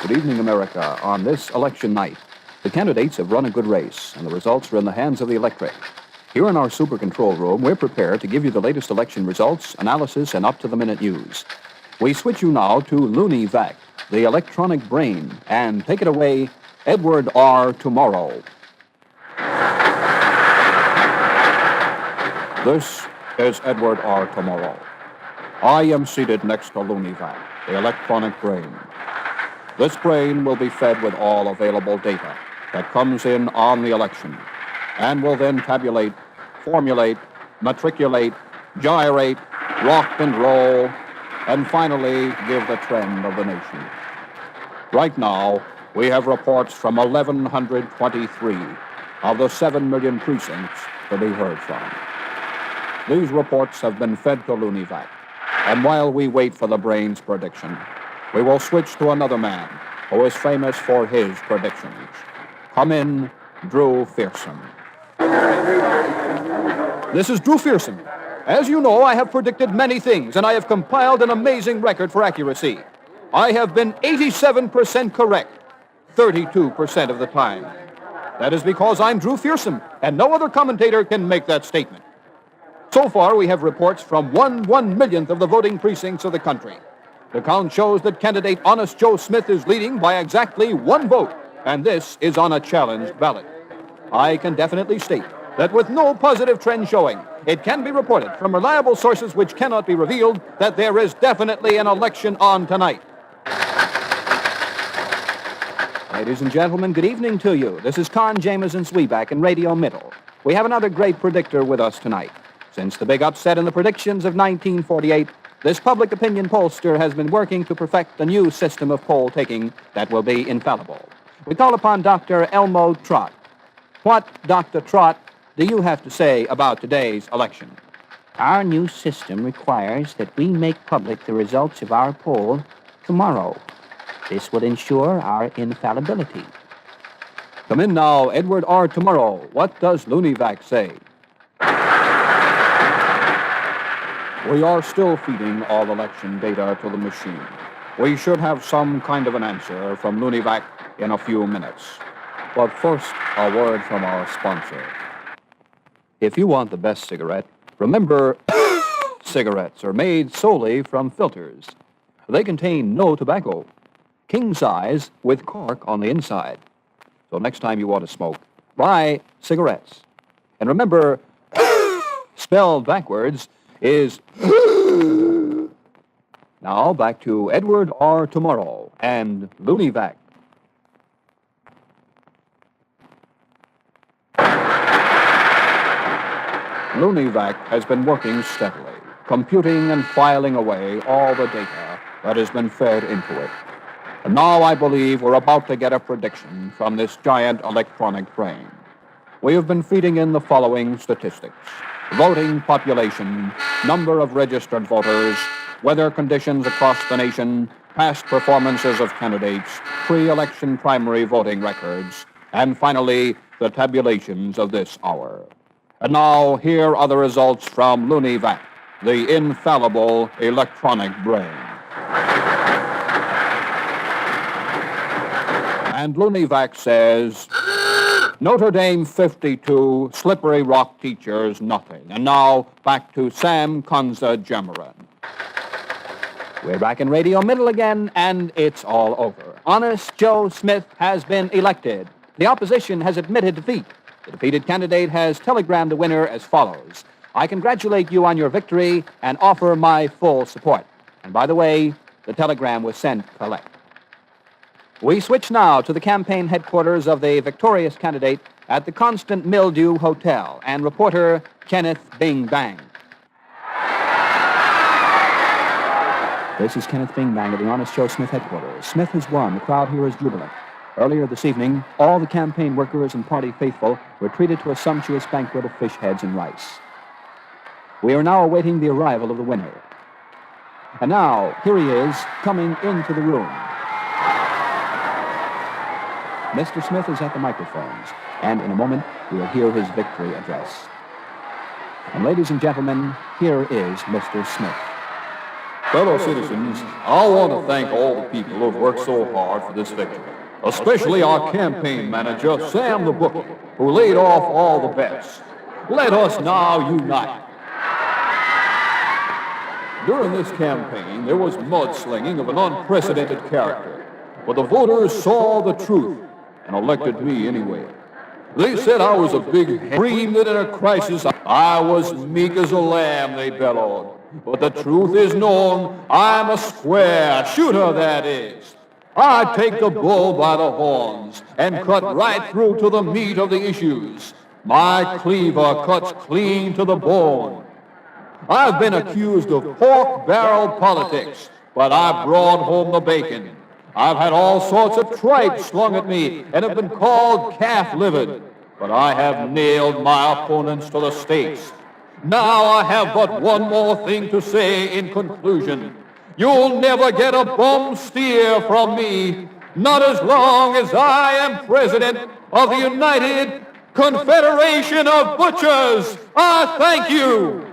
Good evening, America. On this election night, the candidates have run a good race, and the results are in the hands of the electorate. Here in our super control room, we're prepared to give you the latest election results, analysis, and up-to-the-minute news. We switch you now to LooneyVac, the electronic brain, and take it away, Edward R. Tomorrow. This is Edward R. Tomorrow. I am seated next to LooneyVac, the electronic brain. This brain will be fed with all available data that comes in on the election and will then tabulate, formulate, matriculate, gyrate, rock and roll, and finally give the trend of the nation. Right now, we have reports from 1,123 of the 7 million precincts to be heard from. These reports have been fed to LooneyVac, and while we wait for the brain's prediction, we will switch to another man who is famous for his predictions. Come in, Drew Fearsome. This is Drew Fearsome. As you know, I have predicted many things, and I have compiled an amazing record for accuracy. I have been 87% correct, 32% of the time. That is because I'm Drew Fearsome, and no other commentator can make that statement. So far, we have reports from 1/1,000,000th of the voting precincts of the country. The count shows that candidate Honest Joe Smith is leading by exactly 1 vote, and this is on a challenged ballot. I can definitely state that with no positive trend showing, it can be reported from reliable sources which cannot be revealed that there is definitely an election on tonight. Ladies and gentlemen, good evening to you. This is Con Jameson Sweeback in Radio Middle. We have another great predictor with us tonight. Since the big upset in the predictions of 1948, this public opinion pollster has been working to perfect a new system of poll taking that will be infallible. We call upon Dr. Elmo Trott. What, Dr. Trott, do you have to say about today's election? Our new system requires that we make public the results of our poll tomorrow. This will ensure our infallibility. Come in now, Edward R. Tomorrow. What does LooneyVac say? We are still feeding all election data to the machine. We should have some kind of an answer from LooneyVac in a few minutes. But first, a word from our sponsor. If you want the best cigarette, remember, cigarettes are made solely from filters. They contain no tobacco, king size with cork on the inside. So next time you want to smoke, buy cigarettes. And remember, spelled backwards is Now back to Edward R. Tomorrow and LooneyVac. LooneyVac has been working steadily, computing and filing away all the data that has been fed into it. And now I believe we're about to get a prediction from this giant electronic brain. We have been feeding in the following statistics: voting population, number of registered voters, weather conditions across the nation, past performances of candidates, pre-election primary voting records, and finally, the tabulations of this hour. And now, here are the results from LooneyVac, the infallible electronic brain. And LooneyVac says, Notre Dame 52, Slippery Rock teachers nothing. And now, back to Sam Konza Jamaran. We're back in Radio Middle again, and it's all over. Honest Joe Smith has been elected. The opposition has admitted defeat. The defeated candidate has telegrammed the winner as follows: I congratulate you on your victory and offer my full support. And by the way, the telegram was sent collect. We switch now to the campaign headquarters of the victorious candidate at the Constant Mildew Hotel and reporter Kenneth Bing Bang. This is Kenneth Bing Bang at the Honest Joe Smith headquarters. Smith has won. The crowd here is jubilant. Earlier this evening, all the campaign workers and party faithful were treated to a sumptuous banquet of fish heads and rice. We are now awaiting the arrival of the winner. And now, here he is, coming into the room. Mr. Smith is at the microphones, and in a moment, we will hear his victory address. And ladies and gentlemen, here is Mr. Smith. Fellow citizens, I want to thank all the people who have worked so hard for this victory, especially our campaign manager, Sam the Bookie, who laid off all the bets. Let us now unite. During this campaign, there was mudslinging of an unprecedented character, but the voters saw the truth and elected me anyway. They said I was a big dream that in a crisis I was meek as a lamb, they bellowed. But the truth is known, I'm a square shooter, that is. I take the bull by the horns and cut right through to the meat of the issues. My cleaver cuts clean to the bone. I've been accused of pork barrel politics, but I brought home the bacon. I've had all sorts of tripe slung at me and have been called calf-livered, but I have nailed my opponents to the stakes. Now I have but one more thing to say in conclusion. You'll never get a bum steer from me, not as long as I am president of the United Confederation of Butchers. I thank you.